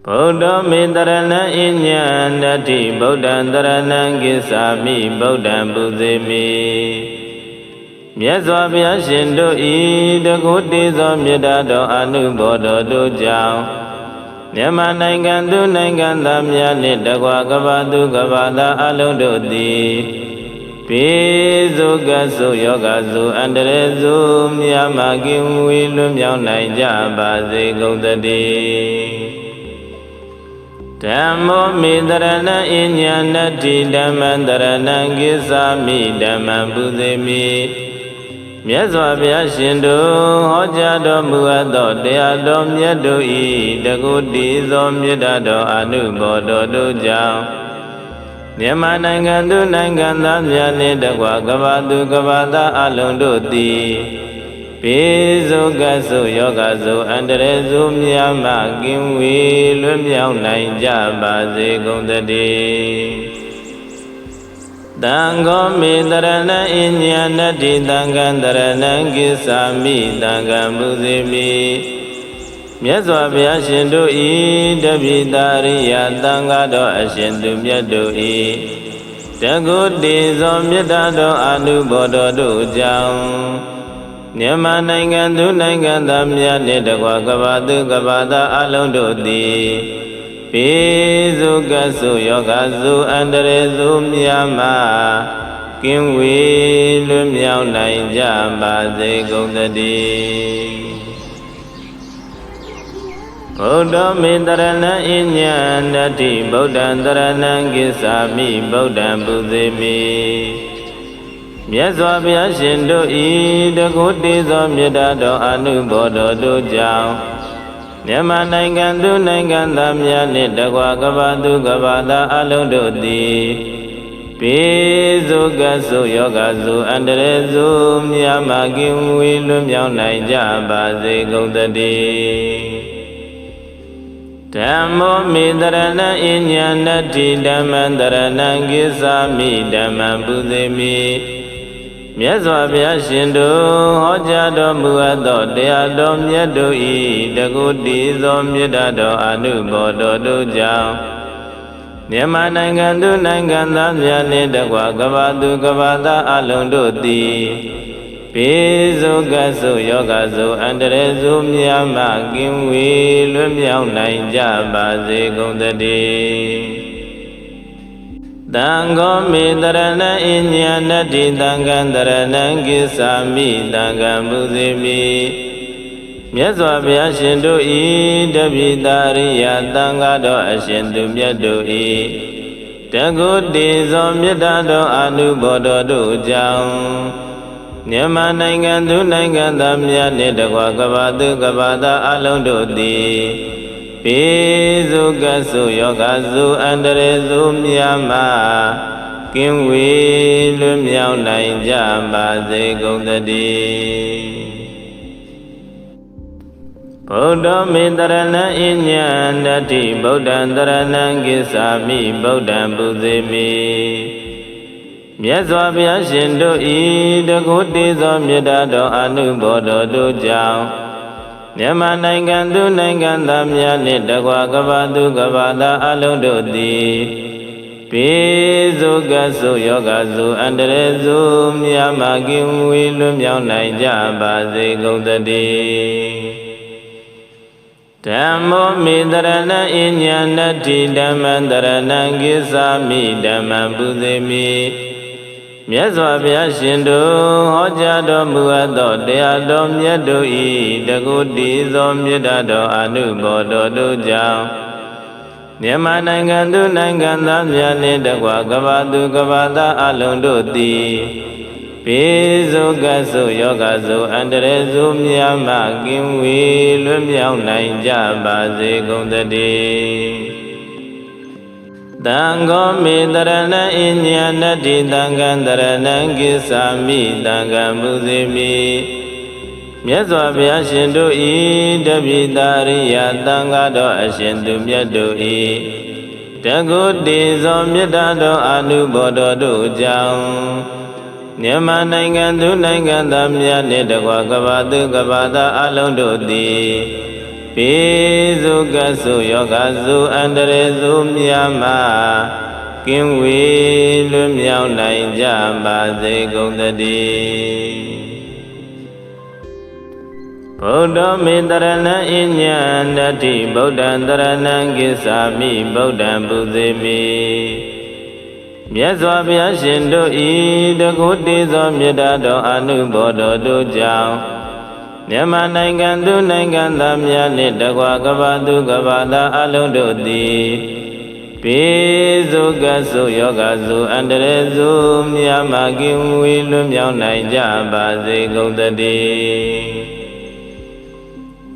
Buddha Mitarana Inyan Dati Buddha Dharana Gisami Buddha Buddhimi Myaswabhya Shindu Ida Kuti Somyada Do Anu Bodho Do Jao Nyama Nangan Du Nangan Damya Nidakwa Gavadu Gavada Alundu Di Pisu Gasu Yoga Su Andre Su Myama Kim Wilum Yau Naija Bazi Gautadi Dhammo Mitarana Inyanati Dhammantarana Gisami Dhamman Buddhimi Myaswabhya Shindu Hojado Muado Deyado Myado I Dakuti Somyadado Anubodho Do Jao Nyama Nangan Du Nangan Damya Nidakwa Gavadu Gavada Alundu Di Pisu Gasu Yoga Su Andre Su Myama Kim Wilum Yau Naija Bazi Gautadi Dango Mitarana Inyanati Dangantarana Gisami Dangan Buddhimi Myaswabhya Shindu I Dabhitariya Dangado Ashindu Myado I Dakuti Somyadado Anubodho Do Jao Nyama Nangan Du Nangan Damya Nidakwa Gavadu Gavada Alundu Di Pisu Gasu Yoga Su Andre Su Myama Kim Wilum Yau Naija Bazi Gautadi Buddha Mitarana Inyanati Buddha Dharana Gisami Buddha Buddhimi Myaswabhya Shindu Ida Kuti Somyadado Anubodho Do Jao Nyama Nangan Du Nangan Damya Nidakwa Gavadu Gavada Alundu Di Pisu Gasu Yoga Su Andre Su Myama Kim Wilum Yau Naija Bazi Gautadi Dhammo Mitarana Inyanati Dhammantarana Gisami Dhamman Buddhimi Myaswabhya Shindu Hojado Muado Deyado Myado I Dakuti Somyadado Anubodho Do Jao Nyama Nangan Du Nangan Damya Nidakwa Gavadu Gavada Alundu Di Pisu Gasu Yoga Su Andre Su Myama Kim Wilum Yau Naija Bazi Gautadi Dango Mitarana Inyanati Dangantarana Gisami Dangan Buddhimi Myaswabhya Shindu I Dabhitariya Dangado Ashindu Myado I Dakuti Somyadado Anubodho Do Jao Nyama Nangan Du Nangan Damya Nidakwa Gavadu Gavada Alundu Di Pisu Gasu Yoga Su Andre Su Myama Kim Wilum Yau Naija Bazi Gautadi Buddha Mitarana Inyanati Buddha Dharana Gisami Buddha Buddhimi Myaswabhya Shindu I Dakuti Somyadado Anubodho Do Jao Nyama Nangan Du Nangan Damya Nidakwa Gavadu Gavada Alundu Di Pisu Gasu Yoga Su Andre Su Myama Kim Wilum Yau Naija Bazi Gautadi Dhammo Mitarana Inyanati Dhammantarana Gisami Dhamman Buddhimi Myaswabhya Shindu Hojado Muado Deyado Myado I Dakuti Somyadado Anubodho Do Jao Nyama Nangan Du Nangan Damya Nidakwa Gavadu Gavada Alundu Di Pisu Gasu Yoga Su Andre Su Myama Kim Wilum Yau Naija Bazi Gautadi Dango Mitarana Inyanati Dangantarana Gisami Dangan Buddhimi Myaswabhya Shindu I Dabhitariya Dangado Ashindu Myado I Dakuti Somyadado Anubodho Do Jao Nyama Nangan Du Nangan Damya Nidakwa Gavadu Gavada Alundu Di ပိစုကဆုယောဂစုအန္တရေစုမြတ်မှာကင်းဝေးလွတ်မြောက်နိုင်ကြပါစေကုန်သတည်းဗုဒ္ဓမေတရဏံအညံတတိဗုဒ္ဓံတရဏံကိစ္ဆာမိဗုဒ္ဓံပူဇေမိမြတ်စွာဘုရားရှင်တို့ဤတကုတေသောမေတ္တာတော်အနုဘောတော်တို့ကြောင့်မြန်မာနိုင်ငံသူနိုင်ငံသားများနှင့်တကွာကမ္ဘာသူကမ္ဘာသားအလုံးတို့သည်ပိစုကဆုယောဂစုအန္တရေစုမြတ်မကင်းဝေးလွတ်မြောက်နိုင်ကြပါစေကုန်သတည်း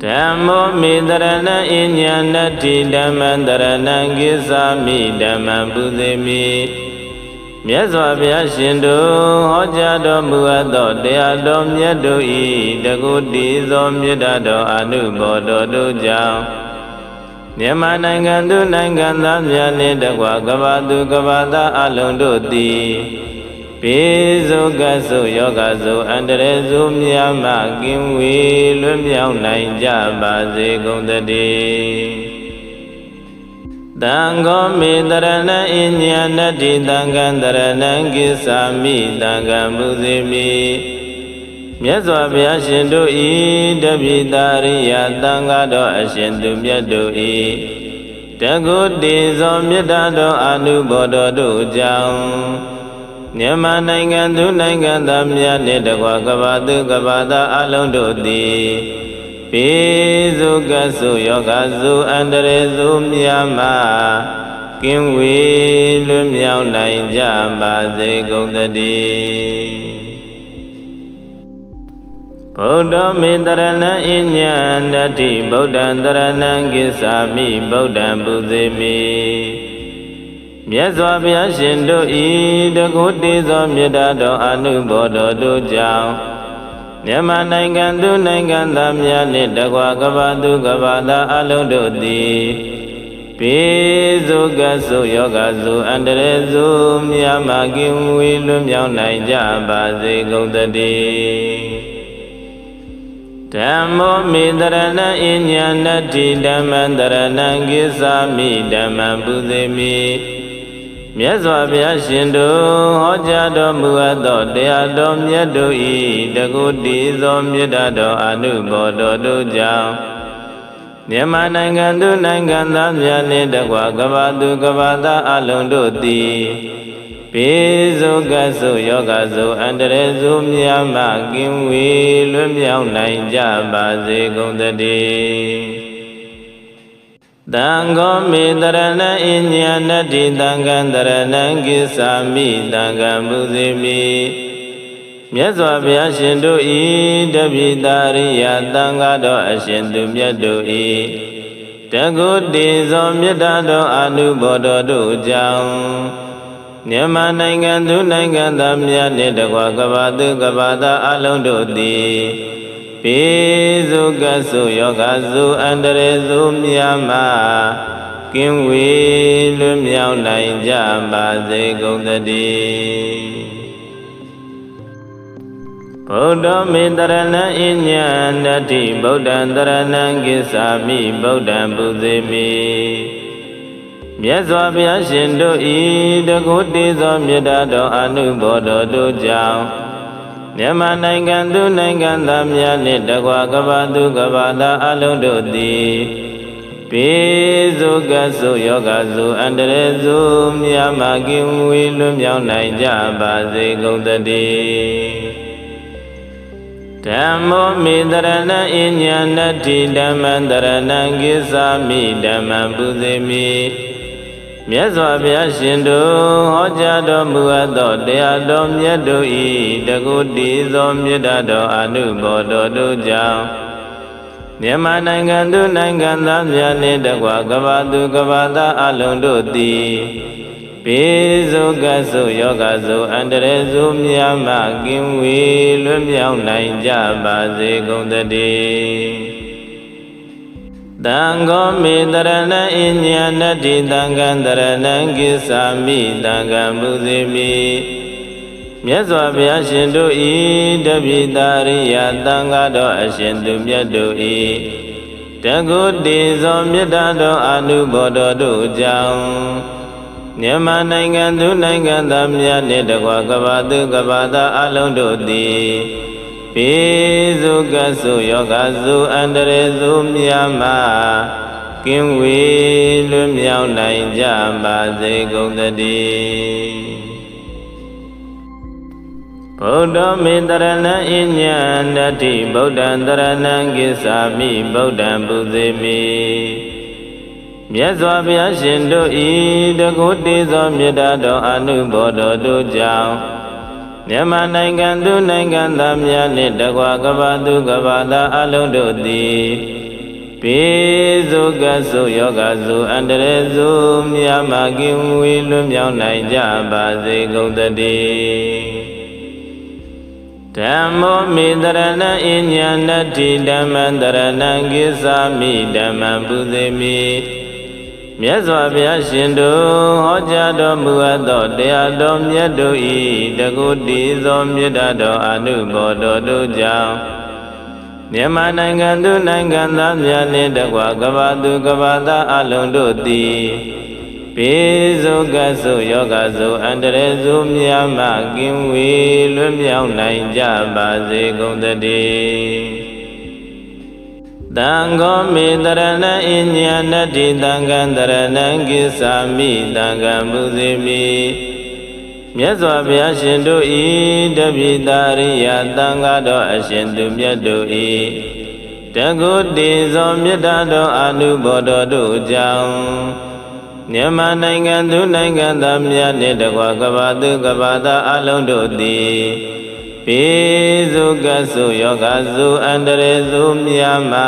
ဓမ္မောမေတရဏံအညံနတ္ထိဓမ္မံတရဏံကိစ္ဆာမိဓမ္မံပူဇေမိမြတ်စွာဘုရားရှင်တို့ဟောကြားတော်မူအပ်သောတရားတော်မြတ်တို့၏တကုတိသောမေတ္တာတော်အနုဘောတော်တို့ကြောင့်မြန်မာနိုင်ငံသူနိုင်ငံသားများနှင့်တကွာကမ္ဘာသူကမ္ဘာသားအလုံးတို့သည်ပိစုကဆုယောဂစုအန္တရေစုမြတ်မှကင်းဝေးလွတ်မြောက်နိုင်ကြပါစေကုန်သတည်းသံဃောမေတရဏံအညံနတ္တိသံဃံတရဏံကိစ္ဆာမိသံဃံပူဇေမိမြတ်စွာဘုရားရှင်တို့ဤတပိတာရိယသံဃာတော်အရှင်သူမြတ်တို့ဤတကုတေဇောမေတ္တာတော်အနုဘောတော်တို့ကြောင့်မြန်မာနိုင်ငံသူနိုင်ငံသားများနှင့်တကွာကမ္ဘာသူကမ္ဘာသားအလုံးတို့သည်ပိစုကဆုယောဂစုအန္တရေစုမြတ်မှာကင်းဝေးလွတ်မြောက်နိုင်ကြပါစေကုန်သတည်းဗုဒ္ဓမေတရဏံအညံတတိဗုဒ္ဓံတရဏံကိစ္ဆာမိဗုဒ္ဓံပူဇေမိမြတ်စွာဘုရားရှင်တို့ဤတကုတေသောမေတ္တာတော်အနုဘောတော်တို့ကြောင့်မြန်မာနိုင်ငံသူနိုင်ငံသားများနှင့်တကွာကမ္ဘာသူကမ္ဘာသားအလုံးတို့သည်ပိစုကဆုယောဂစုအန္တရေစုမြတ်မကင်းဝေးလွတ်မြောက်နိုင်ကြပါစေကုန်သတည်းဓမ္မောမေတရဏံအညံနတ္ထိဓမ္မံတရဏံကိစ္ဆာမိဓမ္မံပူဇေမိမြတ်စွာဘုရားရှင်တို့ဟောကြားတော်မူအပ်သောတရားတော်မြတ်တို့၏တကုတိသောမေတ္တာတော်အနုဘောတော်တို့ကြောင့်မြန်မာနိုင်ငံသူနိုင်ငံသားများနှင့်တကွာကမ္ဘာသူကမ္ဘာသားအလုံးတို့သည်ပိစုကဆုယောဂစုအန္တရေစုမြတ်မှကင်းဝေးလွတ်မြောက်နိုင်ကြပါစေကုန်သတည်းသံဃောမေတရဏံအညံနတ္တိသံဃံတရဏံကိစ္ဆာမိသံဃံပူဇေမိမြတ်စွာဘုရားရှင်တို့ဤတပိတာရိယသံဃာတော်အရှင်သူမြတ်တို့ဤတကုတေဇောမေတ္တာတော်အနုဘောတော်တို့ကြောင့်မြန်မာနိုင်ငံသူနိုင်ငံသားများနှင့်တကွာကမ္ဘာသူကမ္ဘာသားအလုံးတို့သည်ပိစုကဆုယောဂစုအန္တရေစုမြတ်မှာကင်းဝေးလွတ်မြောက်နိုင်ကြပါစေကုန်သတည်းဗုဒ္ဓမေတရဏံအညံတတိဗုဒ္ဓံတရဏံကိစ္ဆာမိဗုဒ္ဓံပူဇေမိမြတ်စွာဘုရားရှင်တို့ဤတကုတေသောမေတ္တာတော်အနုဘောတော်တို့ကြောင့်မြန်မာနိုင်ငံသူနိုင်ငံသားများနှင့်တကွာကမ္ဘာသူကမ္ဘာသားအလုံးတို့သည်ပိစုကဆုယောဂစုအန္တရေစုမြတ်မကင်းဝေးလွတ်မြောက်နိုင်ကြပါစေကုန်သတည်းဓမ္မောမေတရဏံအညံနတ္ထိဓမ္မံတရဏံကိစ္ဆာမိဓမ္မံပူဇေမိမြတ်စွာဘုရားရှင်တို့ဟောကြားတော်မူအပ်သောတရားတော်မြတ်တို့၏တကုတိသောမေတ္တာတော်အနုဘောတော်တို့ကြောင့်မြန်မာနိုင်ငံသူနိုင်ငံသားများနှင့်တကွာကမ္ဘာသူကမ္ဘာသားအလုံးတို့သည်ပိစုကဆုယောဂစုအန္တရေစုမြတ်မှကင်းဝေးလွတ်မြောက်နိုင်ကြပါစေကုန်သတည်းသံဃောမေတရဏံအညံနတ္တိသံဃံတရဏံကိစ္ဆာမိသံဃံပူဇေမိမြတ်စွာဘုရားရှင်တို့ဤတပိတာရိယသံဃာတော်အရှင်သူမြတ်တို့ဤတ တကုတိဇောမေတ္တာတော်အနုဘောတော်တို့ကြောင့်မြန်မာနိုင်ငံသူနိုင်ငံသားများနှင့်တကွကမ္ဘာသူကမ္ဘာသားအလုံးတို့သည်ပိစုကဆုယောဂစုအန္တရေစုများမှကင်းဝေးလွတ်မြောက်နိုင်ကြပါစေကုန်သတည်းဗုဒ္ဓမေတရဏံအညံတတိဗုဒ္ဓံတရဏံကိသာမိဗုဒ္ဓံပူဇေမိမြတ်စွာဘုရားရှင်တို့ဤတကုတိသောမေတ္တာတော်အနုဘောတော်တို့ကြောင့်မြန်မာနိုင်ငံသူနိုင်ငံသားများနှင့်တကွကမ္ဘာသူကမ္ဘာသားအလုံးတို့သည်ပိစုကဆုယောဂစုအန္တရေစုများမှကင်းဝေးလွတ်မြောက်နိုင်ကြပါစေကုန်သတည်းဓမ္မောမေတရဏံအညံတတိဓမ္မံတရဏံကိသာမိဓမ္မံပူဇေမိမြတ်စွာဘုရားရှင်တို့ဟောကြားတော်မူအပ်သောတရားတော်မြတ်တို့ဤတကုတိသောမေတ္တာတော်အနုဘောတော်တို့ကြောင့်မြန်မာနိုင်ငံသူနိုင်ငံသားများနှင့်တကွကမ္ဘာသူကမ္ဘာသားအလုံးတို့သည်ပိစုကဆုယောဂစုအန္တရေစုများမှကင်းဝေးလွတ်မြောက်နိုင်ကြပါစေကုန်သတည်းသံဃောမေတရဏံအညံတတိသံဃံတရဏံကိသာမိသံဃံပူဇေမိမြတ်စွာဘုရားရှင်တို့ဤတပိတာရိယသံဃာတော်အရှင်သူမြတ်တို့ဤတကုတိဇောမေတ္တာတော်အနုဘောတော်တို့ကြောင့်မြန်မာနိုင်ငံသူနိုင်ငံသားများနှင့်တကွကမ္ဘာသူကမ္ဘာသားအလုံးတို့သည်ပိစုကဆုယောဂစုအန္တရေစုများမှ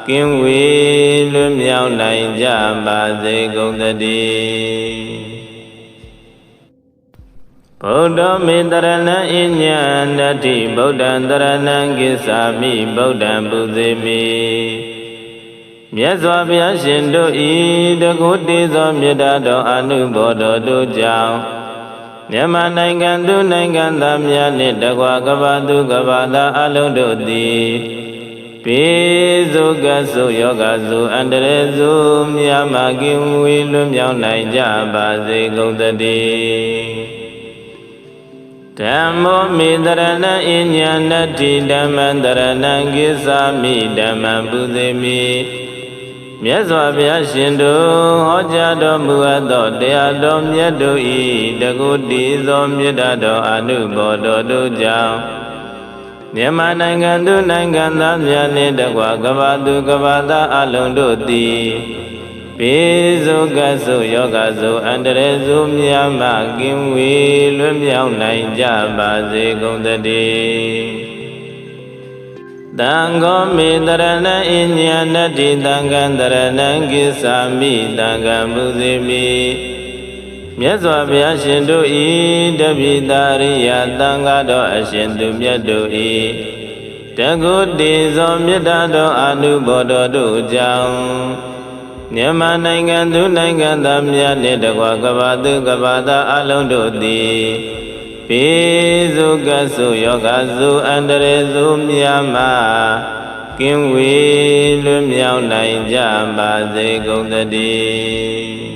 ကင်းဝေးလွတ်မြောက်နိုင်ကြပါစေကုန်သတည်းဗုဒ္ဓမေတရဏံအညံတတိဗုဒ္ဓံတရဏံကိသာမိဗုဒ္ဓံပူဇေမိမြတ်စွာဘုရားရှင်တို့ဤတကုတိသောမေတ္တာတော်အနုဘောတော်တို့ကြောင့်မြန်မာနိုင်ငံသူနိုင်ငံသားများနှင့်တကွကမ္ဘာသူကမ္ဘာသားအလုံးတို့သည်ပိစုကဆုယောဂစုအန္တရေစုများမှကင်းဝေးလွတ်မြောက်နိုင်ကြပါစေကုန်သတည်းဓမ္မောမေတရဏံအညံတတိဓမ္မံတရဏံကိသာမိဓမ္မံပူဇေမိမြတ်စွာဘုရားရှင်တို့ဟောကြားတော်မူအပ်သောတရားတော်မြတ်တို့ဤတကုတိသောမေတ္တာတော်အနုဘောတော်တို့ကြောင့်မြန်မာနိုင်ငံသူနိုင်ငံသားများနှင့်တကွကမ္ဘာသူကမ္ဘာသားအလုံးတို့သည်ပိစုကဆုယောဂစုအန္တရေစုများမှကင်းဝေးလွတ်မြောက်နိုင်ကြပါစေကုန်သတည်းသံဃောမေတရဏံအညံတတိသံဃံတရဏံကိသာမိသံဃံပူဇေမိမြတ်စွာဘုရားရှင်တို့ဤတပိတာရိယသံဃာတော်အရှင်သူမြတ်တို့ဤတကုတိဇောမေတ္တာတော်အနုဘောတော်တို့ကြောင့်မြန်မာနိုင်ငံသူနိုင်ငံသားများနှင့်တကွကမ္ဘာသူကမ္ဘာသားအလုံးတို့သည်ပိစုကဆုယောဂစုအန္တရေစုများမှကင်းဝေးလွတ်မြောက်နိုင်ကြပါစေကုန်သတည်း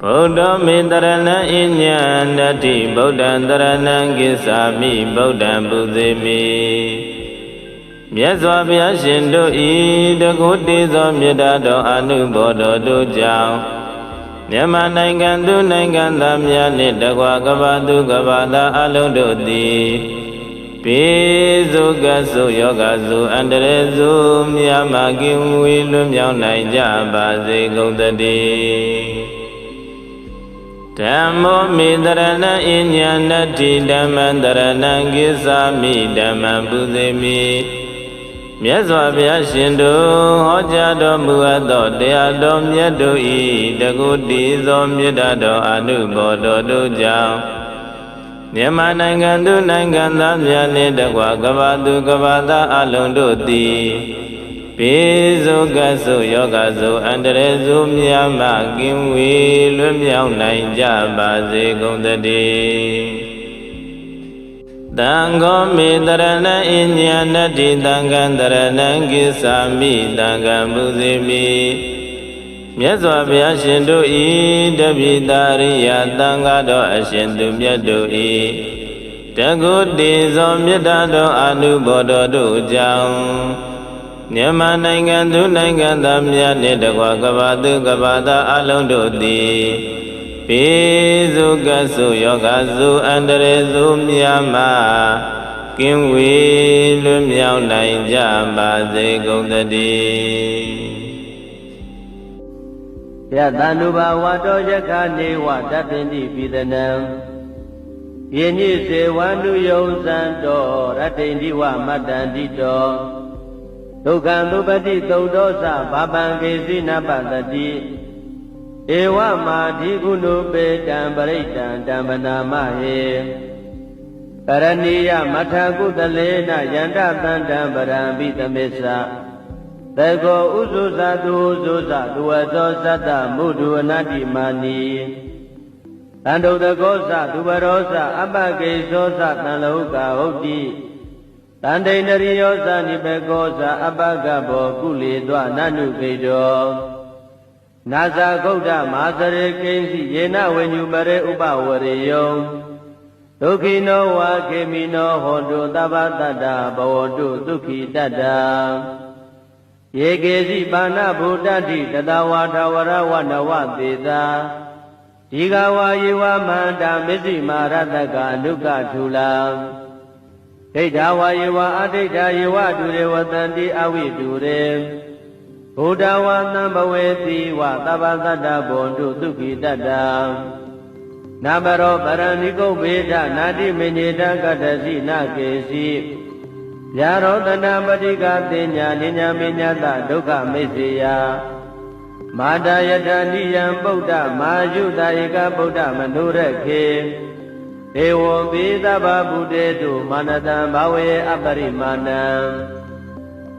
ဗုဒ္ဓမေတရဏံအညံတတိဗုဒ္ဓံတရဏံကိသာမိဗုဒ္ဓံပူဇေမိမြတ်စွာဘုရားရှင်တို့ဤတကုတိသောမေတ္တာတော်အနုဘောတော်တို့ကြောင့်မြန်မာနိုင်ငံသူနိုင်ငံသားများနှင့်တကွကမ္ဘာသူကမ္ဘာသားအလုံးတို့သည်ပိစုကဆုယောဂစုအန္တရေစုများမှကင်းဝေးလွတ်မြောက်နိုင်ကြပါစေကုန်သတည်းဓမ္မောမေတရဏံအညံတတိဓမ္မံတရဏံကိသာမိဓမ္မံပူဇေမိမြတ်စွာဘုရားရှင်တို့ဟောကြားတော်မူအပ်သောတရားတော်မြတ်တို့ဤတကုတိသောမေတ္တာတော်အနုဘောတော်တို့ကြောင့်မြန်မာနိုင်ငံသူနိုင်ငံသားများနှင့်တကွကမ္ဘာသူကမ္ဘာသားအလုံးတို့သည်ပိစုကဆုယောဂစုအန္တရေစုများမှကင်းဝေးလွတ်မြောက်နိုင်ကြပါစေကုန်သတည်း တံဃောမေတရဏံအညံနတ္တိတံဃံတရဏံကိသာမိတံဃံပူဇေမိမြတ်စွာဘုရားရှင်တို့ဤတပိတာရိယသံဃာတော်အရှင်သူမြတ်တို့ဤတကုတေဇောမေတ္တာတော်အနုဘောတော်တို့ကြောင့်မြန်မာနိုင်ငံသူနိုင်ငံသားများနှင့်တကွကမ္ဘာသူကမ္ဘာသားအလုံးတို့သည်ပိစုကဆုယောဂဆုအန္တရေဆုများမှကင်းဝေးလွတ်မြောက်နိုင်ကြပါစေကုန်သတည်းယတန္တုဘာဝတောယက္ခနေဝတပ္ပိတိပိသနံယင်းဤစေဝန္တုယုံစံတောရတ္တိတိဝမတ္တန္တိတောဒုက္ခံသုပတိသုဒ္ဓောသဘာပံကေစီနပတတိဧဝမာဓိကုဏုပေတံပရိတံတံပနာမဟေကရဏီယမထကုတလေနယန္တသန္တံပရံပိသမေသသေကောဥဇုဇတုဥဇုဇသူဝသောသတ္တမုဒုအနတ္တိမာနီတန္တုတကောသသူဘရောသအပကေသောသတံလောကဟုတ်တိတန္တိန္ဒရိယောသနိဘေကောသအပကဘောကုလေသောနနုခေတောနာဇာဂௌဒမာသရေကိဉ္စီယေနဝိညုပရေဥပဝရေယောဒုက္ခိနောဝါခေမိနောဟောတုသဗ္ဗတတ္တဘဝတုဒုက္ခိတတ္တယေကေစီပါဏဗုဒ္ဓတိတတဝါထဝရဝနဝသေသာဒီဃဝါယေဝမန္တာမစ္စည်းမာရတကအနုကထူလာဒိဋ္ဌဝါယေဝအဒိဋ္ဌယေဝတုရေဝတန္တိအဝိတုရေဘုဒ္ဓဝါသံဘဝေတိဝသဗ္ဗသတ္တဘောတုဒုက္ခိတတ္တနာဘရောပရဏိကုဗေဒနာတိမေညေတကတ္တစီနကေစီယာရောတနာပတိကတိညာနိညာမေညတဒုက္ခမေစေယမာတယတနိယံပုဒ္ဓမာယုတဧကဗုဒ္ဓမနုရခေဒေဝံပိသဗ္ဗဗုတေတုမာနတံဘာဝေအပရိမာဏံ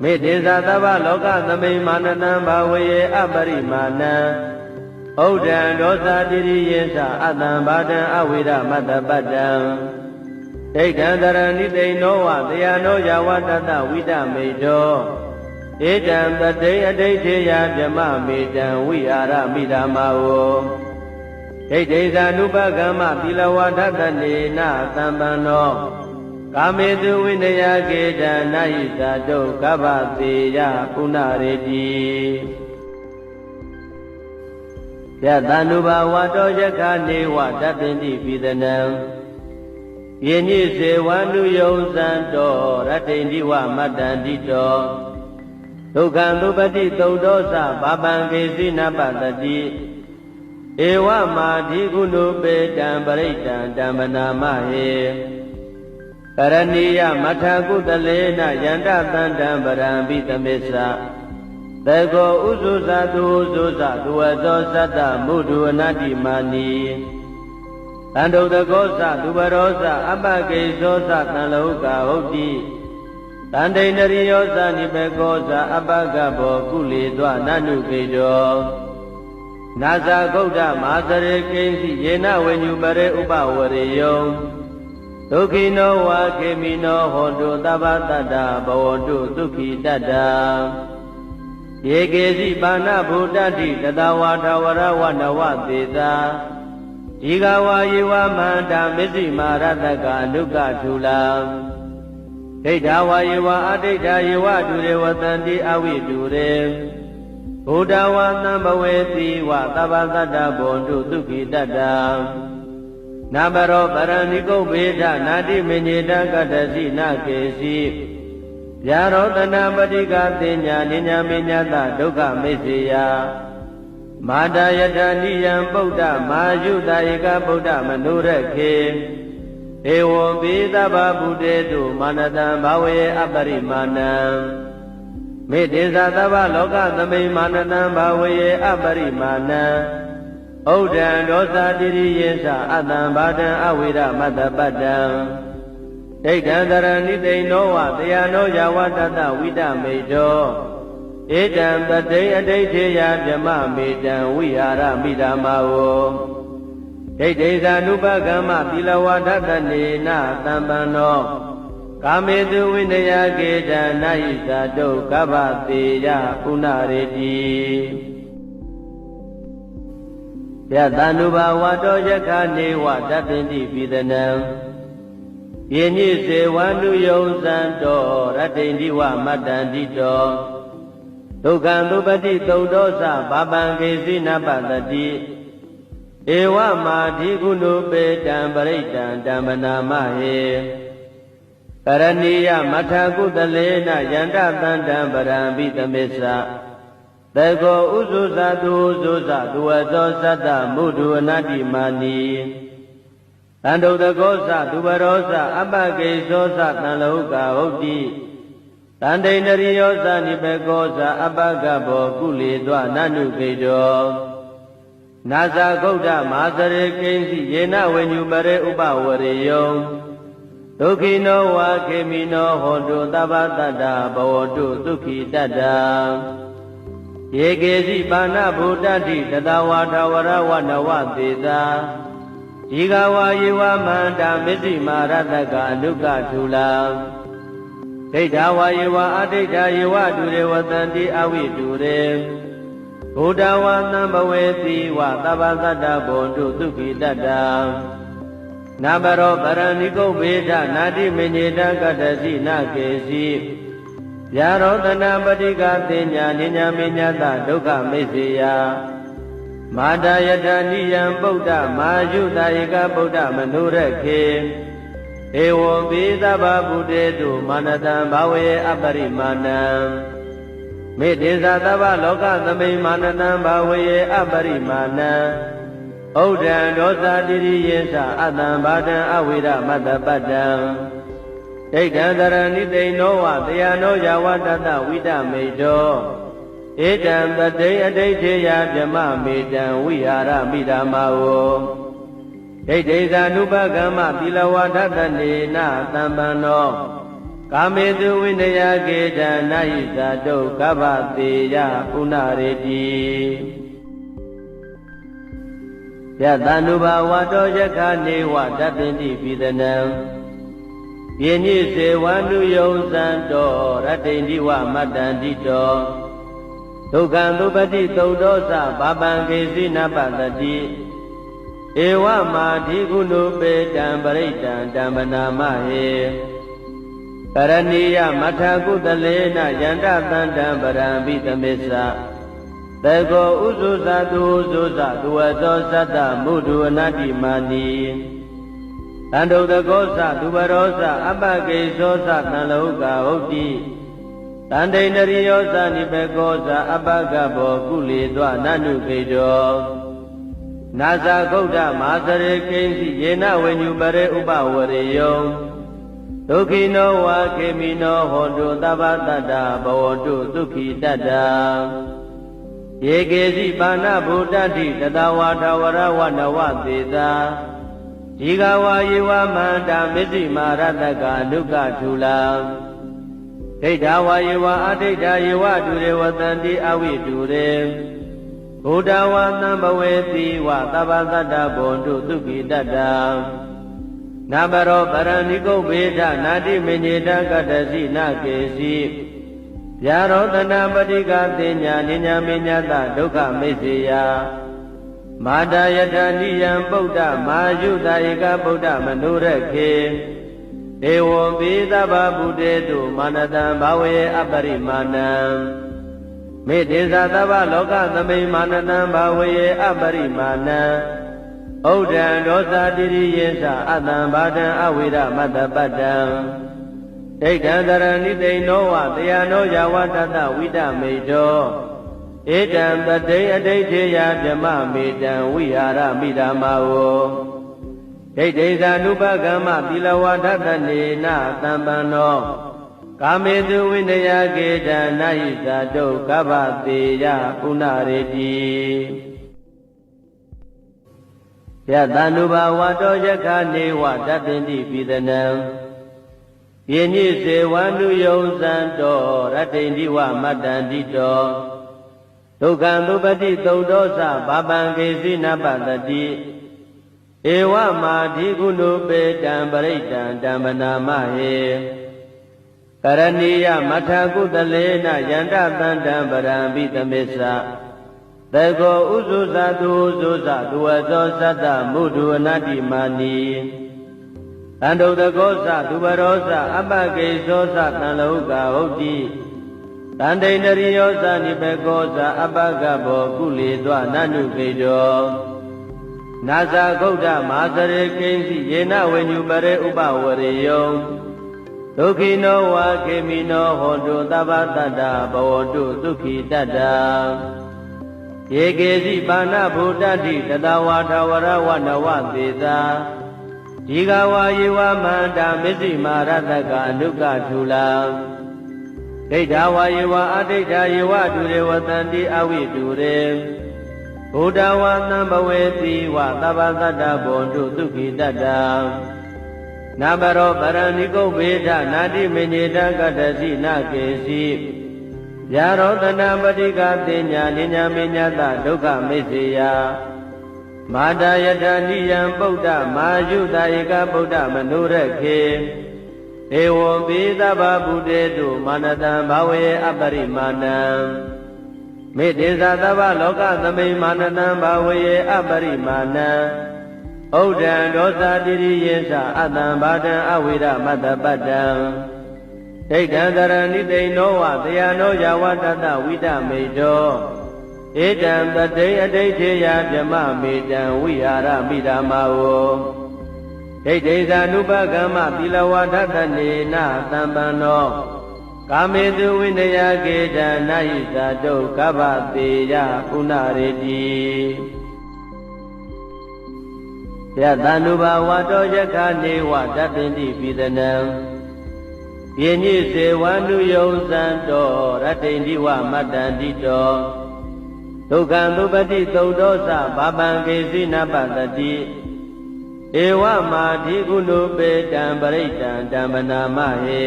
မေတေဇာသဗ္ဗလောကသမိမာနတံဘာဝေအပရိမာဏံဩဒံဒောသတိရိယေသအတံဘာတံအဝိရမတ္တပတ္တံဒိဋ္ဌံတရဏိတိနောဝတယနောယဝတတဝိတမေတောဧတံတတိအဋိဋ္ဌေယဗြမမေတံဝိအာရမိဓမ္မာဝဒိဋ္ဌိဇာနုပကမ္မသီလဝဒတနေနသံပန္နောကာမေတုဝိနယကေတံနာဟိသာတုကဗ္ဗသေယပုဏ္ဏရေတိယတန္တုဘာဝတောယက္ခနေဝတပ္ပိတိပိသနံယင်းဤစေဝန္တုယုံစံတောရတ္တိတိဝမတ္တန္တိတောဒုက္ခံသုပတိသုဒ္ဓောသဘာပံကေစီနပတတိဧဝမာဓိကုဏုပေတံပရိတံတံပနာမဟေကရဏီယမထကုတလေနယန္တသန္တံပရံပိသမေသသေကောဥဇုဇသူဥဇုဇသူဝသောသတ္တမုဒုအနတ္တိမာနီတန္တုတကောသသူဘရောသအပကေသောသတံလောကဟုတ်တိတန္တိန္ဒရိယောသနိဘေကောသအပကဘောကုလေသောနနုခေတောနာဇာဂௌဒမာသရေကိဉ္စီယေနဝိညုပရေဥပဝရေယောဒုက္ခိနောဝါခေမိနောဟောတုသဗ္ဗတတ္တဘဝတုဒုက္ခိတတ္တယေကေစီပါဏဗုဒ္ဓတိတတဝါထဝရဝနဝသေသာဒီဃဝါယေဝမန္တာမစ္စည်းမာရတကအနုကထူလာဒိဋ္ဌဝါယေဝအဒိဋ္ဌယေဝတုရေဝတန္တိအဝိတုရေဘုဒ္ဓဝါသံဘဝေတိဝသဗ္ဗသတ္တဘောတုဒုက္ခိတတ္တနာဘရောပရဏိကုဗေဒနာတိမေညေတကတ္တစီနကေစီယာရောတနာပတိကတိညာနိညာမေညတဒုက္ခမေစေယမာတယတနိယံပုဒ္ဓမာယုတဧကဗုဒ္ဓမနုရခေဧဝံပိသဗ္ဗဗုတေတုမာနတံဘာဝေအပရိမာဏံမေတေဇာသဗ္ဗလောကသမိမာနတံဘာဝေအပရိမာဏံဩဒံဒောသတိရိယေသအတံဘာတံအဝိရမတ္တပတ္တံဒိဋ္ဌံတရဏိတိနောဝတယနောယဝတတဝိတမေတောဧတံတတိအဋိဋ္ဌေယဗြမမေတံဝိဟာရမိဓမ္မာဝဒ ဒိဋ္ဌိသာနုပကမ္မသီလဝါဒတနေနသံပန္နောကာမေတုဝိနယကေတနာယိသာတုကဗ္ဗတေယပုဏ္ဏရေတိယတန္တုဘာဝတောယခနေဝတတ္တိပိသနံယေညိစေဝန္တုယုံသံတောရတ္တိဝမတ္တန္တိတောဒုက္ခံသုပတိသုတ်တောသဘာပံကေစီနပတတိဧဝမာဓိကုဏုပေတံပရိတံဓမ္မနာမဟေကရဏီယမထကုတလေနယန္တသန္တံပရံပိသမေသသေကောဥဇုဇတုဥဇုဇသူဝသောသတ္တမုဒုအနတ္တိမာနီတန္တုတကောသသူဘရောသအပကေသောသတံလောကဟုတ်တိတန္တိန္ဒရိယောသနိဘေကောသအပကဘောကုလေသောနနုကေတောနာဇာဂௌဒမဟာစရေကိဉ္စီယေနဝေညုပရေဥပဝရေယောဒုက္ခိနောဝါခေမိနောဟောတုသဗ္ဗတတ္တဘဝတုဒုက္ခိတတ္တယေကေစီပါဏဗုဒ္ဓတိတတဝါထဝရဝနဝသေသာဒီဃဝါယေဝမန္တာမစ္စည်းမာရတကအနုကထူလာဒိဋ္ဌဝါယေဝအဒိဋ္ဌယေဝတုရေဝတန္တိအဝိတုရေဘုဒ္ဓဝါသံဘဝေတိဝသဗ္ဗသတ္တဘောတုဒုက္ခိတတ္တနာဘရောပရဏိကုဗ္ဗေဒနာတိမညေတကတ္တစီနကေစီယာရောတနာပတိကသေညာနိညာမေညတဒုက္ခမိစ္ဆေယမာတယတနိယံဗုဒ္ဓမာယုတယေကဗုဒ္ဓမနုရခေဧဝံပိသဗ္ဗဗုတေတုမာနတံဘာဝေအပရိမာဏံမေတ္တေသသဗ္ဗလောကသမိမာနတံဘာဝေအပရိမာဏံဩဒံဒောသတိရိယေသအတံဘာတံအဝိရမတ္တပတ္တံဒိဋ္ဌံတရဏိသိဏောဝတယနောယဝတတဝိတမေတောဧတံတတိအဋိဋ္ဌေယဗြမမေတံဝိဟာရမိဓမ္မာဝဒိဋ္ဌိသာနုပကမ္မသီလဝါဒတနေနသံပန္နောကာမေတုဝိနယကေတနာယိသာတုကဗ္ဗတေယပုဏ္ဏရေတိယတန္တုဘာဝတောယခနေဝတတ္တိပိသနံယေညိစေဝန္တုယုံသံတောရတ္တိဝမတ္တန္တိတောဒုက္ခံသုပတိသုတ်တောသဘာပံကေစီနပတတိဧဝမာဓိကုဏုပေတံပရိတံဓမ္မနာမဟေကရဏီယမထကုတလေနယန္တသန္တံပရံပိသမေသသေကောဥဇုဇသူဥဇုဇသူဝသောသတ္တမုဒုအနတ္တိမာနီတန္တုတကောသသူဘရောသအပကေသောသတံလောကဟုတ်တိတန္တိန္ဒရိယောသနိဘေကောသအပကဘောကုလေသောနနုကေတောနာဇာဂௌဒမဟာစရေကိဉ္စီယေနဝေညုပရေဥပဝရေယောဒုက္ခိနောဝါခေမိနောဟောတုသဗ္ဗတတ္တဘဝတုဒုက္ခိတတ္တယေကေစီပါဏဗုဒ္ဓတိတတဝါထဝရဝနဝသေသာဒီဃဝါယေဝမန္တာမစ္စည်းမာရတကအနုကထူလာဒိဋ္ဌဝါယေဝအဒိဋ္ဌယေဝတုရေဝတန္တိအဝိတုရေဘုဒ္ဓဝါသံဘဝေတိဝသဗ္ဗသတ္တဘောတုဒုက္ခိတတ္တနာဘရောပရဏိကုဗ္ဗေဒနာတိမညေတကတ္တစီနကေစီယာရောတနာပတိကသေညာနိညာမေညတဒုက္ခမိစ္ဆေယမာတယတနိယံဗုဒ္ဓမာယုတယေကဗုဒ္ဓမနုရခေဧဝံပိသဗ္ဗဗုတေတုမာနတံဘာဝေအပရိမာဏံမေတ္တေသသဗ္ဗလောကသမိမာနတံဘာဝေအပရိမာဏံဩဒံဒောသတိရိယေသအတံဘာတံအဝိရမတ္တပတ္တံဒိဋ္ဌံတရဏိသိဏောဝတယနောယဝတတဝိတမေတောဧတံတတိအဋိဋ္ဌေယဗြမမေတံဝိဟာရမိဓမ္မာဝဒိဋ္ဌိသာနုပကမ္မသီလဝါဒတနေနသံပန္နောကာမေတုဝိနယကေတနာယိသာတုကဗ္ဗတေယပုဏ္ဏရေတိယတန္တုဘာဝတောယခနေဝတတ္တိပိသနံယေညိစေဝန္တုယုံသံတောရတ္တိဝမတ္တန္တိတောဒုက္ခံသုပတိသုတ်တောသဘာပံကေစီနပတတိဧ ဧဝမာဓိကုဏုပေတံပရိတံဓမ္မနာမဟေကရဏီယမထာကုတလေနယန္တတန္တံပရံပိသမစ္ဆသေကောဥဇုဇတုဥဇုဇသူဝသောသတ္တမုဒုအနတ္တိမာနီတန္တုတကောသသူဘရောသအပကိသောသတံလောကဟုတ်တိတန္တိန္ဒရိယောသနိဘေကောသအပကဘောကုလေသောနနုကေတောနာဇာဂௌဒမာသရေကိဉ္စီယေနဝိညုပရေဥပဝရေယောဒုက္ခိနောဝါခေမိနောဟောတုသဗ္ဗတတ္တဘဝတုဒုက္ခိတတ္တယေကေစီပါဏဗုဒ္ဓတိတတဝါထဝရဝနဝသေသာဒီဃဝါယေဝမန္တာမစ္စည်းမာရတကအနုကထူလာဒိဋ္ဌဝါယေဝအဒိဋ္ဌယေဝတုရေဝတန္တိအဝိတုရေဘုဒ္ဓဝါသံဘဝေတိဝသဗ္ဗတတ္တဘောတုဒုက္ခိတတ္တနာဘရောပရဏိကုဗေဒနာတိမေညေတကတ္တစီနာကေစီယာရောတနာပတိကတိညာနိညာမေညတဒုက္ခမေစေယမာတာယတနိယံပုဒ္ဓမာယုတဧကဗုဒ္ဓမနုရခေဧဝံပိသဗ္ဗဗုတေတုမာနတံဘာဝေအပရိမာဏံမေတ္တေသသဗ္ဗလောကသမိမာနတံဘာဝေအပရိမာဏံဩဒံဒောသတိရိယေသအတံဘာဒံအဝိရမတ္တပတ္တံဒိဋ္ဌံတရဏိတိနောဝတယနောယဝတတဝိဒမေတောဧတံတတိအဋိဋ္ဌေယဗြမမေတံဝိဟာရမိဓမ္မာဝဒိဋ္ဌိသာနုပကမ္မသီလဝါဒတနေနသံပန္နောကာမေတုဝိနယကေတံနာဟိသတုကဗ္ဗတေယပုဏ္ဏရေတိယတန္နုဘာဝတောယခာနေဝတပ္ပိတိပိသနံယေညိစေဝန္နုယုံသံတောရတ္တိန္ဒီဝမတ္တန္တိတောဒုက္ခံသုပတိသုတ်တောသဘာပံကေစီနပတတိဧဝမာဓိကုဏုပေတံပရိတံဓမ္မနာမဟေ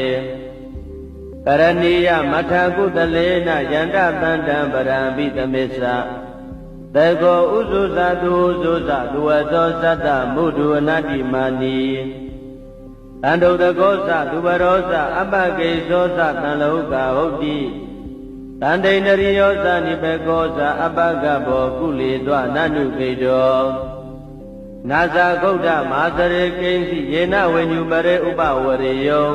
ကရဏီယမထာကုတလေနယန္တတန္တံပရံပိသမစ္ဆသေကောဥဇုဇသူဥဇုဇသူဝသောသတ္တမုဒုအနတ္တိမာနီတန္တုတကောသသူဘရောသအပကိသောသတံလောကဟုတ်တိတန္တိန္ဒရိယောသနိဘေကောသအပကဘောကုလေသောနနုကေတောနာဇာဂௌဒမာသရေကိဉ္စီယေနဝိညုပရေဥပဝရေယော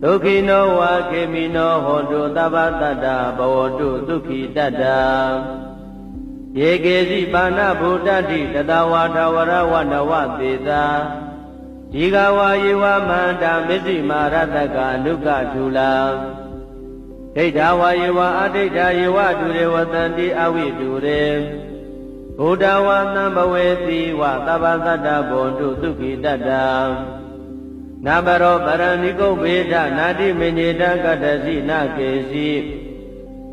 ဒုက္ခိနောဝါခေမိနောဟောတုသဗ္ဗတတ္တဘဝတုဒုက္ခိတတ္တယေကေစီပါဏဗုဒ္ဓတိတတဝါထဝရဝနဝသေသာဒီဃဝါယေဝမန္တာမစ္စည်းမာရတကအနုကထူလာဒိဋ္ဌဝါယေဝအဒိဋ္ဌယေဝတုရေဝတန္တိအဝိတုရေဘုဒ္ဓဝါသံဘဝေတိဝသဗ္ဗတတ္တဘောတုဒုက္ခိတတ္တနာဘရောပရဏိကုဗေဒနာတိမေညေတကတ္တစီနာကေစီ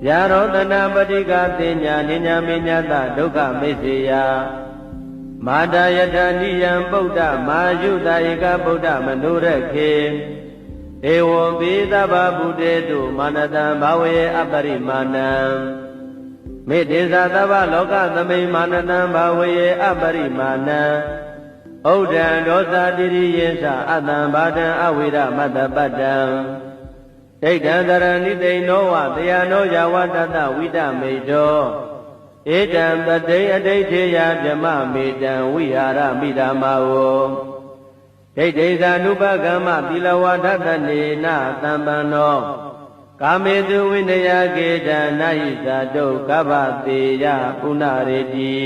ယာရောတနာပတိကတိညာနိညာမေညတဒုက္ခမေစေယမာတာယတနိယံပုဒ္ဓမာယုတဧကဗုဒ္ဓမနုရခေဧဝံပိသဗ္ဗဗုတေတုမာနတံဘာဝေအပရိမာဏံမေတ္တေသသဗ္ဗလောကသမိမာနတံဘာဝေအပရိမာဏံဩဒံဒောသတိရိယေသအတံဘာဒံအဝိရမတ္တပတ္တံဒိဋ္ဌံတရဏိတိနောဝတယနောယဝတတဝိဒမေတောဧတံတတိအဋိဋ္ဌေယဗြမမေတံဝိဟာရမိဓမ္မာဝဒိဋ္ဌိသာနုပကမ္မသီလဝါဒတနေနသံပန္နောကာမေတုဝိနယကေတံနာဟိသတုကဗ္ဗတေယပုဏ္ဏရေတိ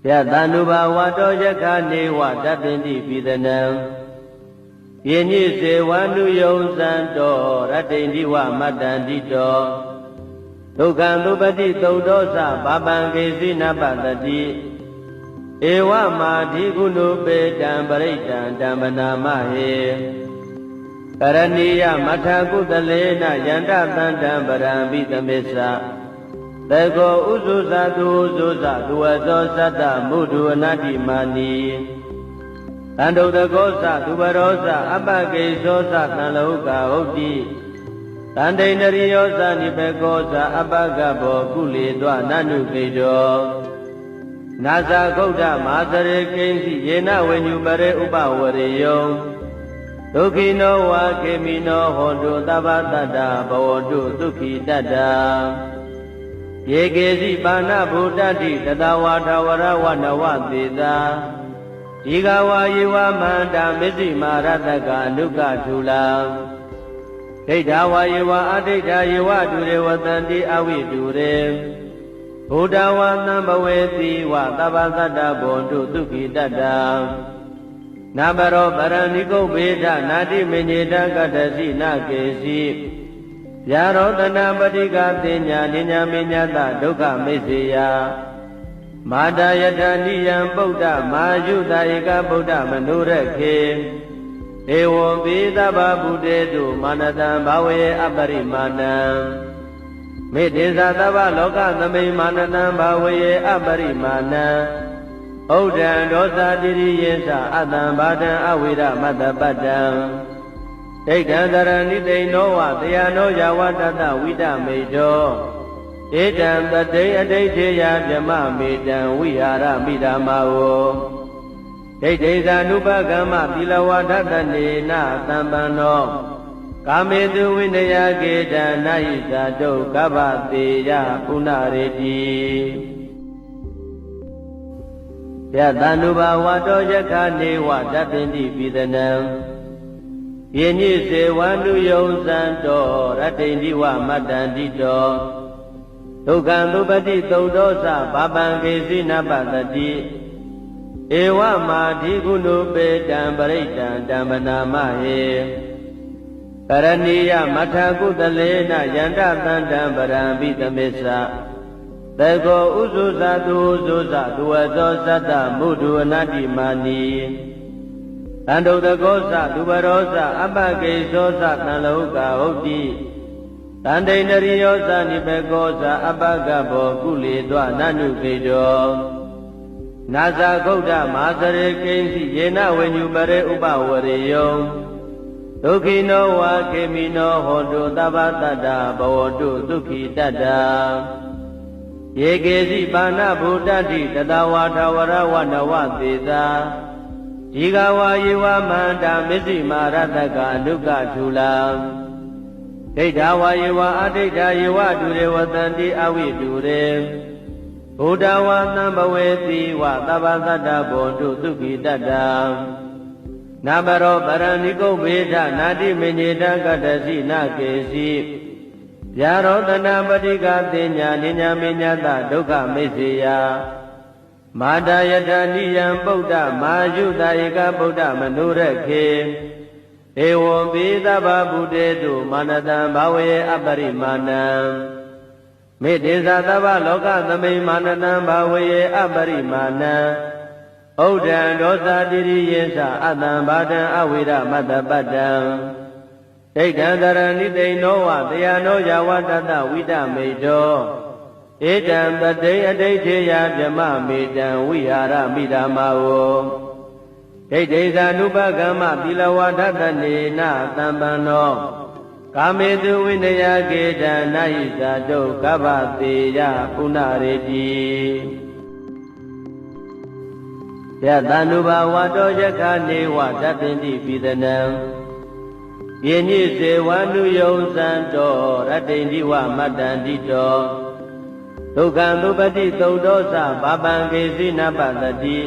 ယတန္နုဘာဝတောယခာနေဝတပ္ပိတိပိသနံယေညိစေဝန္နုယုံသံတောရတ္တိန္ဒီဝမတ္တန္တိတောဒုက္ခံသုပတိသုတ်တောသဘာပံကေစီနပတတိဧဝမာဓိကုဏုပေတံပရိတံဓမ္မနာမဟေကရဏီယမထာကုတလေနယန္တတန္တံပရံပိသမစ္ဆသေကောဥဇုဇသူဥဇုဇသူဝသောသတ္တမုဒုအနတ္တိမာနီတန္တုတကောသသူဘရောသအပကိသောသတံလောကဟုတ်တိတန္တိန္ဒရိယောသနိဘေကောသအပကဘောကုလေသောနနုကေတော နာဇာဂௌဒမဟာသရေကိဉ္စီယေနဝိညုပရေဥပဝရေယောဒုက္ခိနောဝါခေမိနောဟောတုသဗ္ဗတတ္တဘဝတုဒုက္ခိတတ္တယေကေစီပါဏဗုဒ္ဓတိတတဝါထဝရဝနဝသေသာဒီဃဝါယေဝမန္တာမစ္စည်းမာရတကအနုကထူလာဒိဋ္ဌဝါယေဝအဒိဋ္ဌယေဝဒုရေဝတန္တိအဝိတုရေဘုဒ္ဓဝါသံဘဝေတိဝသဗ္ဗသတ္တဘောတုဒုက္ခိတတ္တနာဘရောပရဏိကုဗေဒနာတိမညေတကတ္တစီနကေစီဗျာရောတနာပတိကသိညာနိညာမညတဒုက္ခမိစ္ဆေယမာတာယတနိယံပုဒ္ဓမာယုတဧကဗုဒ္ဓမနုရခေဧဝံပိသဗ္ဗဗုတေတုမာနတံဘာဝေအပရိမာဏံမေတ္တေသသဗ္ဗလောကသမိမာနတံဘာဝေအပရိမာဏံဩဒံဒောသတိရိယေသအတံဘာဒံအဝိရမတ္တပတ္တံဒိဋ္ဌံသရဏိတိနောဝတယနောယဝတတဝိတမေတောဧတံတတိအဋိဋ္ဌေယဗြမမေတံဝိဟာရမိဓမ္မာဝဒိဋ္ဌိဇာနုပကမ္မသီလဝဒတနေနသံပန္နောကာမေတုဝိနယကေတံနာယိဇာတုကဗ္ဗတေယပုဏ္ဏရေတိယတန္တုဘာဝတောယခာနေဝတပ္ပိတိပိသနံယေညိစေဝန္တုယုံစံတောရတ္တိန္တိဝမတ္တန္တိတောဒုက္ခံသုပတိသုဒ္ဓောသဘာပံကေစီနပတတိဧဝမာဓိကုဏုပေတံပရိတံဓမ္မနာမဟေကရဏီယမထာကုတလေနယန္တသန္တံပရံပိသမေသသေကောဥဇုဇတုဥဇုဇသူဝသောသတ္တမုဒုအနတ္တိမာနီတန္တုတကောသသူဘရောသအပကေသောသတံလောကဟုတ်တိတန္တိန္ဒရိယောသနိဘေကောသအပကဘောကုလေသောနနုခေတောနာဇာဂௌဒမဟာသရေကိဉ္စီယေနဝိညုပရေဥပဝရေယောဒုက္ခိနောဝါခေမိနောဟောတုသဗ္ဗတတ္တဘဝတုဒုက္ခိတတ္တယေကေစီပါဏဗုဒ္ဓတိတတဝါထဝရဝနဝသေသာဒီဃဝါယေဝမန္တာမစ္စည်းမာရတကအနုကထူလာဒိဋ္ဌဝါယေဝအဒိဋ္ဌယေဝဒုရေဝတန္တိအဝိတုရေဘုဒ္ဓဝါသံဘဝေတိဝသဗ္ဗသတ္တဘောတုဒုက္ခိတတ္တနာဘရောပရဏိကုဗေဒနာတိမညေတကတ္တစီနကေစီဗျာရောတနာပတိကသိညာနိညာမညတဒုက္ခမိစ္ဆေယမာတာယတနိယံပုဒ္ဓမာယုတဧကဗုဒ္ဓမနုရခေဧဝံပိသဗ္ဗဗုတေတုမာနတံဘာဝေအပရိမာဏံမေတ္တေသသဗ္ဗလောကသမိမာနတံဘာဝေအပရိမာဏံဩဒံဒောသတိရိယေသအတံဘာဒံအဝိရမတ္တပတ္တံဒိဋ္ဌံသရဏိတိနောဝတယနောယဝတတဝိတမေတောဧတံတတိအဋိဋ္ဌေယဗြမမေတံဝိဟာရမိဓမ္မာဝဒိဋ္ဌိဇာနုပကမ္မသီလဝဒတနေနသံပန္နောကာမေတုဝိနယကေတံနာယိဇာတုကဗ္ဗတေယပုဏ္ဏရေတိယတန္တုဘာဝတောယခာနေဝတပ္ပိတိပိသနံယေညိစေဝန္တုယုံစံတောရတ္တိန္တိဝမတ္တန္တိတောဒုက္ခံသုပတိသုဒ္ဓောသဘာပံကေစီနပတတိ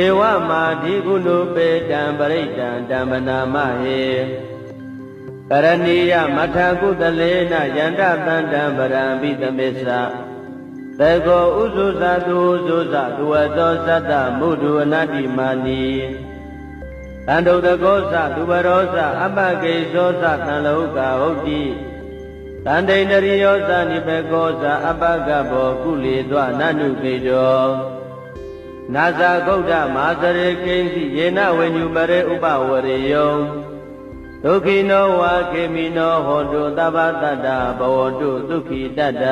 ဧဝမာဓိကုဏုပေတံပရိတံဓမ္မနာမဟေကရဏီယမထာကုတလေနယန္တသန္တံပရံပိသမေသသေကောဥဇုဇသူဥဇုဇသူဝသောသတ္တမုဒုအနတ္တိမာနီတန္တုတကောသသူဘရောသအပကေသောသတံလောကဟုတ်တိတန္တိန္ဒရိယောသနိဘေကောသအပကဘောကုလေသောနနုခေတောနာဇာဂௌဒမဟာသရေကိဉ္စီယေနဝိညုပရေဥပဝရေယောဒုက္ခိနောဝါခေမိနောဟောတုသဗ္ဗတတ္တဘဝတုဒုက္ခိတတ္တ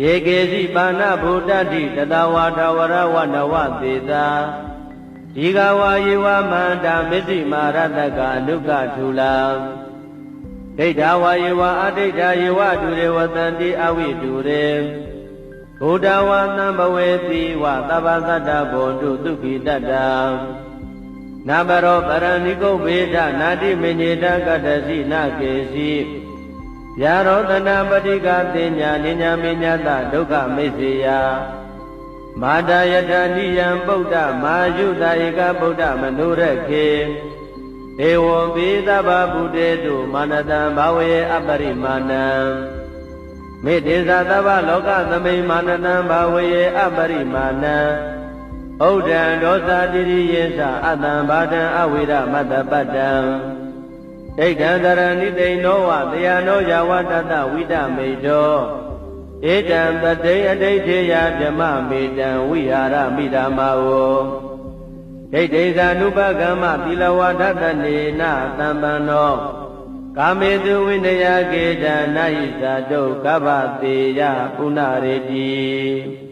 ယေကေစီပါဏဗုဒ္ဓတိတတဝါထဝရဝနဝသေသာဒီဃဝါယေဝမန္တာမစ္စည်းမာရတကအနုကထူလာဒိဋ္ဌဝါယေဝအဒိဋ္ဌယေဝဒုရေဝတန္တိအဝိတုရေဘ ဘုဒ္ဓဝါသံဘဝေတိဝသဗ္ဗသတ္တဘုံတုဒုက္ခိတတ္တနာဘရောပရဏိကုဗေဒနာတိမေညေတကတ္တစီနာကေစီယာရောတနာပတိကတိညာနိညာမေညတဒုက္ခမိစေယမာတာယတနိယံပုဒ္ဓမာယုတာဧကဗုဒ္ဓမနုရခေဒေဝံပိသဗ္ဗဗုတေတုမာနတံဘာဝေအပရိမာဏံမေတ္တေသသဗ္ဗလောကသမိမာနတံဘာဝေအပရိမာဏံဩဒံဒောသတိရိယေသအတံဘာဒံအဝိရမတ္တပတ္တံဒိဋ္ဌံတရဏိသိဏောဝတယနောယဝတတဝိတမေတောဧတံတတိအဋိဋ္ဌေယဓမ္မမေတံဝိဟာရမိဓမ္မာဝဒိဋ္ဌိသ ानु ပကမ္မသီလဝဒတနေနသံပန္နောကာမေတုဝိနယကေတနာဟိသတုကဗ္ဗတေယပုဏ္ဏရေတိ